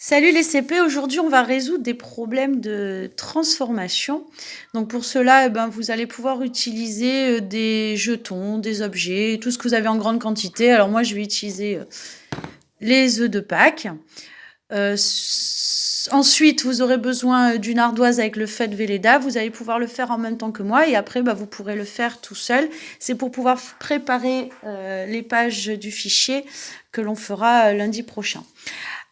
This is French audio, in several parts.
Salut les CP, aujourd'hui on va résoudre des problèmes de transformation. Donc pour cela, vous allez pouvoir utiliser des jetons, des objets, tout ce que vous avez en grande quantité. Alors moi je vais utiliser les œufs de Pâques. Ensuite, vous aurez besoin d'une ardoise avec le feu de Velleda. Vous allez pouvoir le faire en même temps que moi et après, vous pourrez le faire tout seul. C'est pour pouvoir préparer les pages du fichier que l'on fera lundi prochain.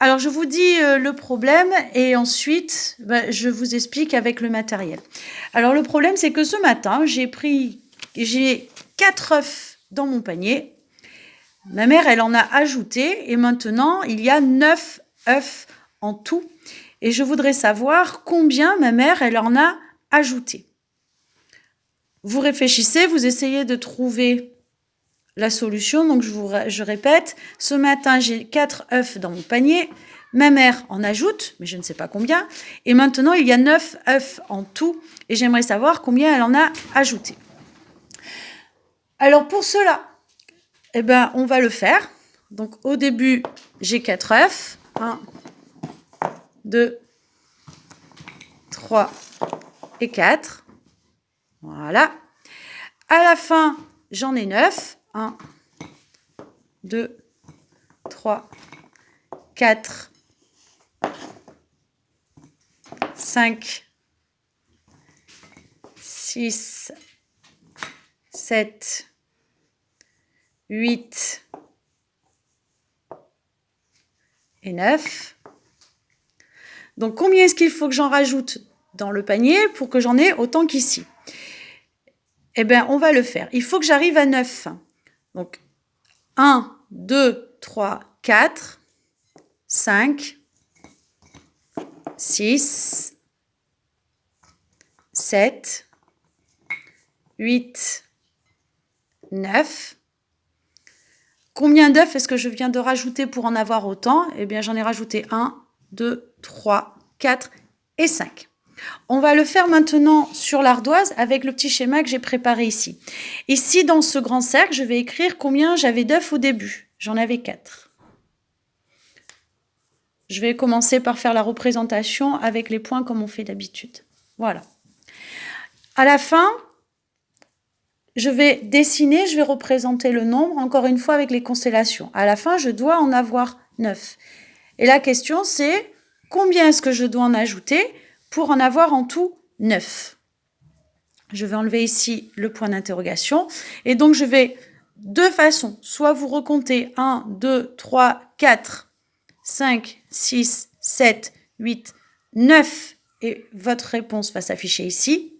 Alors, je vous dis le problème et ensuite, je vous explique avec le matériel. Alors, le problème, c'est que ce matin, j'ai 4 œufs dans mon panier. Ma mère, elle en a ajouté et maintenant, il y a 9 œufs en tout. Et je voudrais savoir combien ma mère, elle en a ajouté. Vous réfléchissez, vous essayez de trouver la solution. Donc, je répète, ce matin, j'ai 4 œufs dans mon panier. Ma mère en ajoute, mais je ne sais pas combien. Et maintenant, il y a 9 œufs en tout. Et j'aimerais savoir combien elle en a ajouté. Alors, pour cela, on va le faire. Donc, au début, j'ai 4 œufs. 1, 2, 3 et 4. Voilà. À la fin, j'en ai 9. 1, 2, 3, 4, 5, 6, 7, 8 et 9. Donc, combien est-ce qu'il faut que j'en rajoute dans le panier pour que j'en ai autant qu'ici? On va le faire. Il faut que j'arrive à 9. Donc, 1, 2, 3, 4, 5, 6, 7, 8, 9. Combien d'œufs est-ce que je viens de rajouter pour en avoir autant? J'en ai rajouté 1, 2, 3, 4 et 5. On va le faire maintenant sur l'ardoise avec le petit schéma que j'ai préparé ici. Ici, dans ce grand cercle, je vais écrire combien j'avais d'œufs au début. J'en avais 4. Je vais commencer par faire la représentation avec les points comme on fait d'habitude. Voilà. À la fin, je vais dessiner, je vais représenter le nombre, encore une fois avec les constellations. À la fin, je dois en avoir 9. Et la question, c'est combien est-ce que je dois en ajouter pour en avoir en tout 9? Je vais enlever ici le point d'interrogation. Et donc, je vais deux façons. Soit vous recomptez 1, 2, 3, 4, 5, 6, 7, 8, 9 et votre réponse va s'afficher ici.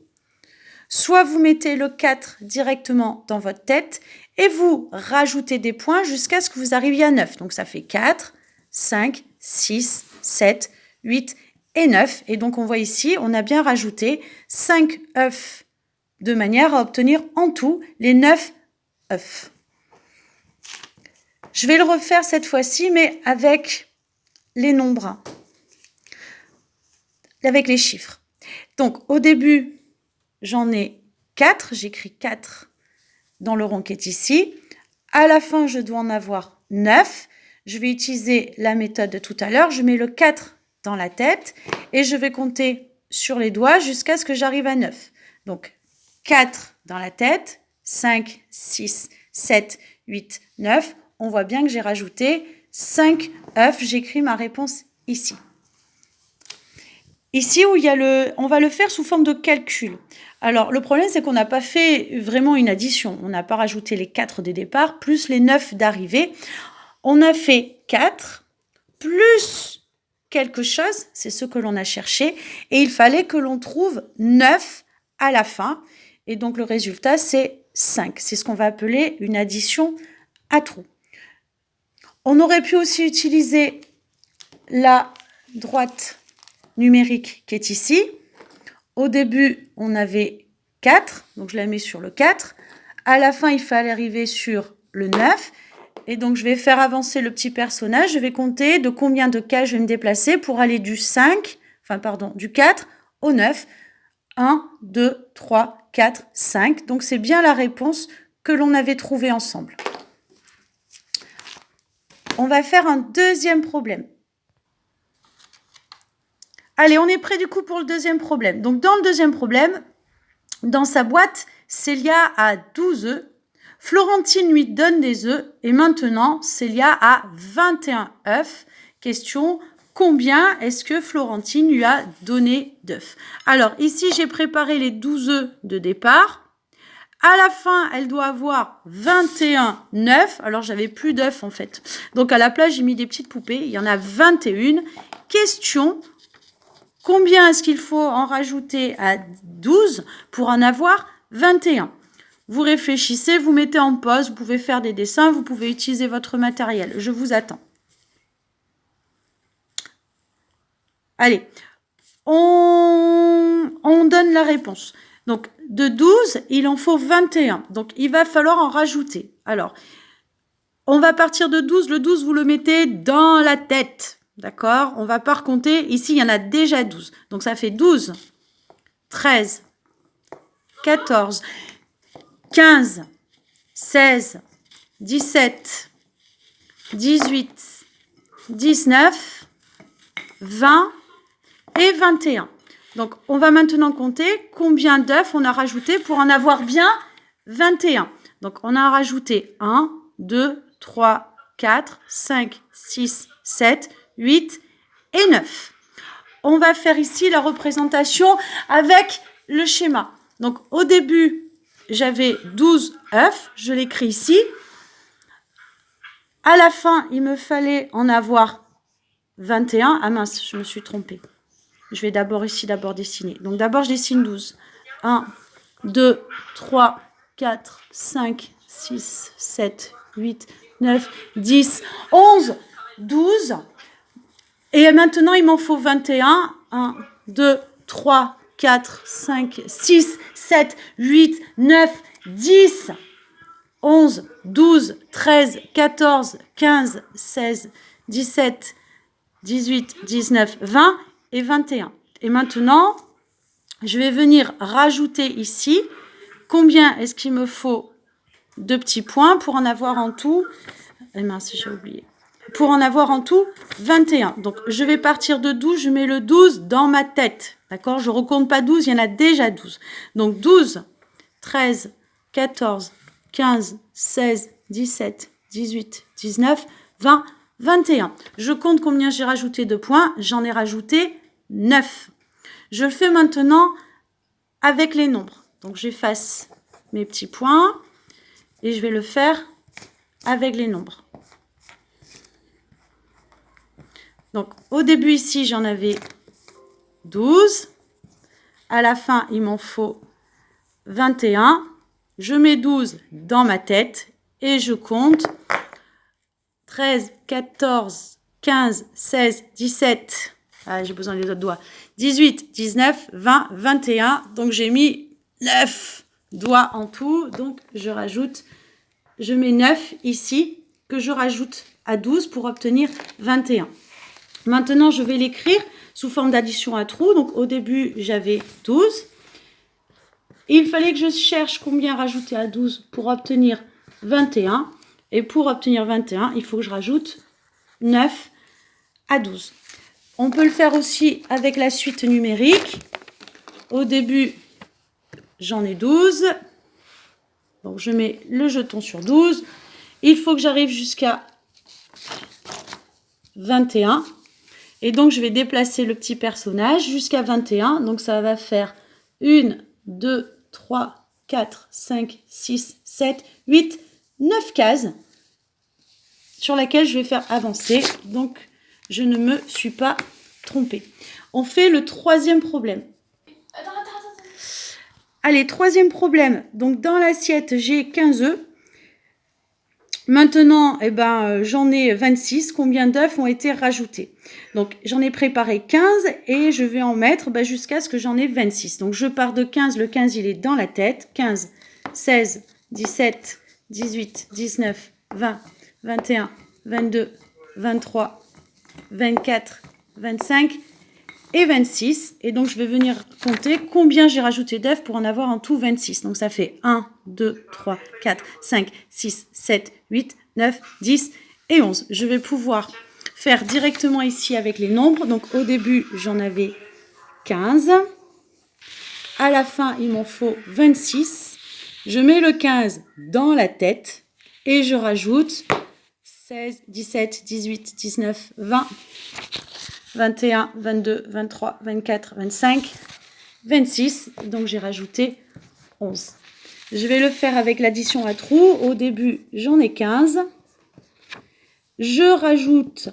Soit vous mettez le 4 directement dans votre tête et vous rajoutez des points jusqu'à ce que vous arriviez à 9. Donc, ça fait 4, 5, 6, 7, 8 et 9. Et donc, on voit ici, on a bien rajouté 5 œufs de manière à obtenir en tout les 9 œufs. Je vais le refaire cette fois-ci, mais avec les nombres, avec les chiffres. Donc, au début, j'en ai 4, j'écris 4 dans le rond qui est ici. À la fin, je dois en avoir 9. Je vais utiliser la méthode de tout à l'heure. Je mets le 4 dans la tête et je vais compter sur les doigts jusqu'à ce que j'arrive à 9. Donc, 4 dans la tête, 5, 6, 7, 8, 9. On voit bien que j'ai rajouté 5 œufs. J'écris ma réponse ici. Ici, où il y a on va le faire sous forme de calcul. Alors, le problème, c'est qu'on n'a pas fait vraiment une addition. On n'a pas rajouté les 4 des départs, plus les 9 d'arrivée. On a fait 4, plus quelque chose, c'est ce que l'on a cherché, et il fallait que l'on trouve 9 à la fin. Et donc, le résultat, c'est 5. C'est ce qu'on va appeler une addition à trous. On aurait pu aussi utiliser la droite numérique qui est ici. Au début, on avait 4, donc je la mets sur le 4. À la fin, il fallait arriver sur le 9. Et donc, je vais faire avancer le petit personnage. Je vais compter de combien de cases je vais me déplacer pour aller du 4 au 9. 1, 2, 3, 4, 5. Donc, c'est bien la réponse que l'on avait trouvée ensemble. On va faire un deuxième problème. Allez, on est prêt du coup pour le deuxième problème. Donc, dans le deuxième problème, dans sa boîte, Célia a 12 œufs. Florentine lui donne des œufs. Et maintenant, Célia a 21 œufs. Question, combien est-ce que Florentine lui a donné d'œufs? Alors, ici, j'ai préparé les 12 œufs de départ. À la fin, elle doit avoir 21 œufs. Alors, j'avais plus d'œufs, en fait. Donc, à la place, j'ai mis des petites poupées. Il y en a 21. Question, combien est-ce qu'il faut en rajouter à 12 pour en avoir 21? Vous réfléchissez, vous mettez en pause, vous pouvez faire des dessins, vous pouvez utiliser votre matériel. Je vous attends. Allez, on donne la réponse. Donc, de 12, il en faut 21. Donc, il va falloir en rajouter. Alors, on va partir de 12. Le 12, vous le mettez dans la tête. D'accord? On va pas recompter. Ici, il y en a déjà 12. Donc, ça fait 12, 13, 14, 15, 16, 17, 18, 19, 20 et 21. Donc, on va maintenant compter combien d'œufs on a rajouté pour en avoir bien 21. Donc, on a rajouté 1, 2, 3, 4, 5, 6, 7, 8 et 9. On va faire ici la représentation avec le schéma. Donc, au début, j'avais 12 œufs. Je l'écris ici. À la fin, il me fallait en avoir 21. Ah mince, je me suis trompée. Je vais d'abord dessiner. Donc, d'abord, je dessine 12. 1, 2, 3, 4, 5, 6, 7, 8, 9, 10, 11, 12. Et maintenant, il m'en faut 21. 1, 2, 3, 4, 5, 6, 7, 8, 9, 10, 11, 12, 13, 14, 15, 16, 17, 18, 19, 20 et 21. Et maintenant, je vais venir rajouter ici combien est-ce qu'il me faut de petits points pour en avoir en tout. Eh mince, j'ai oublié. Pour en avoir en tout 21. Donc, je vais partir de 12, je mets le 12 dans ma tête. D'accord? Je ne recompte pas 12, il y en a déjà 12. Donc, 12, 13, 14, 15, 16, 17, 18, 19, 20, 21. Je compte combien j'ai rajouté de points. J'en ai rajouté 9. Je le fais maintenant avec les nombres. Donc, j'efface mes petits points et je vais le faire avec les nombres. Donc, au début, ici, j'en avais 12. À la fin, il m'en faut 21. Je mets 12 dans ma tête et je compte 13, 14, 15, 16, 17. Ah, j'ai besoin des autres doigts. 18, 19, 20, 21. Donc, j'ai mis 9 doigts en tout. Donc, je mets 9 ici que je rajoute à 12 pour obtenir 21. Maintenant, je vais l'écrire sous forme d'addition à trous. Donc, au début, j'avais 12. Il fallait que je cherche combien rajouter à 12 pour obtenir 21. Et pour obtenir 21, il faut que je rajoute 9 à 12. On peut le faire aussi avec la suite numérique. Au début, j'en ai 12. Donc, je mets le jeton sur 12. Il faut que j'arrive jusqu'à 21. Et donc, je vais déplacer le petit personnage jusqu'à 21. Donc, ça va faire 1, 2, 3, 4, 5, 6, 7, 8, 9 cases sur laquelle je vais faire avancer. Donc, je ne me suis pas trompée. On fait le troisième problème. Attends. Allez, troisième problème. Donc, dans l'assiette, j'ai 15 œufs. Maintenant, j'en ai 26. Combien d'œufs ont été rajoutés? Donc, j'en ai préparé 15 et je vais en mettre jusqu'à ce que j'en ai 26. Donc, je pars de 15. Le 15, il est dans la tête. 15, 16, 17, 18, 19, 20, 21, 22, 23, 24, 25 et 26. Et donc, je vais venir compter combien j'ai rajouté d'œufs pour en avoir en tout 26. Donc, ça fait 1, 2, 3, 4, 5, 6, 7, 8, 9, 10 et 11. Je vais pouvoir faire directement ici avec les nombres. Donc, au début, j'en avais 15. À la fin, il m'en faut 26. Je mets le 15 dans la tête et je rajoute 16, 17, 18, 19, 20, 21, 22, 23, 24, 25, 26. Donc, j'ai rajouté 11. Je vais le faire avec l'addition à trous. Au début, j'en ai 15. Je rajoute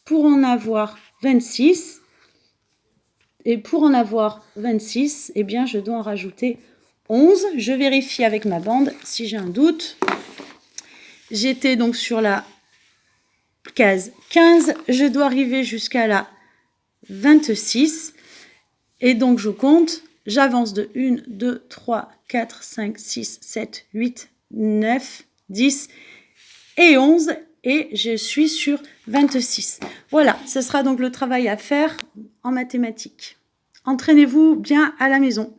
pour en avoir 26. Et pour en avoir 26, eh bien, je dois en rajouter 11. Je vérifie avec ma bande si j'ai un doute. J'étais donc sur la case 15. Je dois arriver jusqu'à la 26. Et donc, je compte. J'avance de 1, 2, 3, 4, 5, 6, 7, 8, 9, 10 et 11. Et je suis sur 26. Voilà, ce sera donc le travail à faire en mathématiques. Entraînez-vous bien à la maison.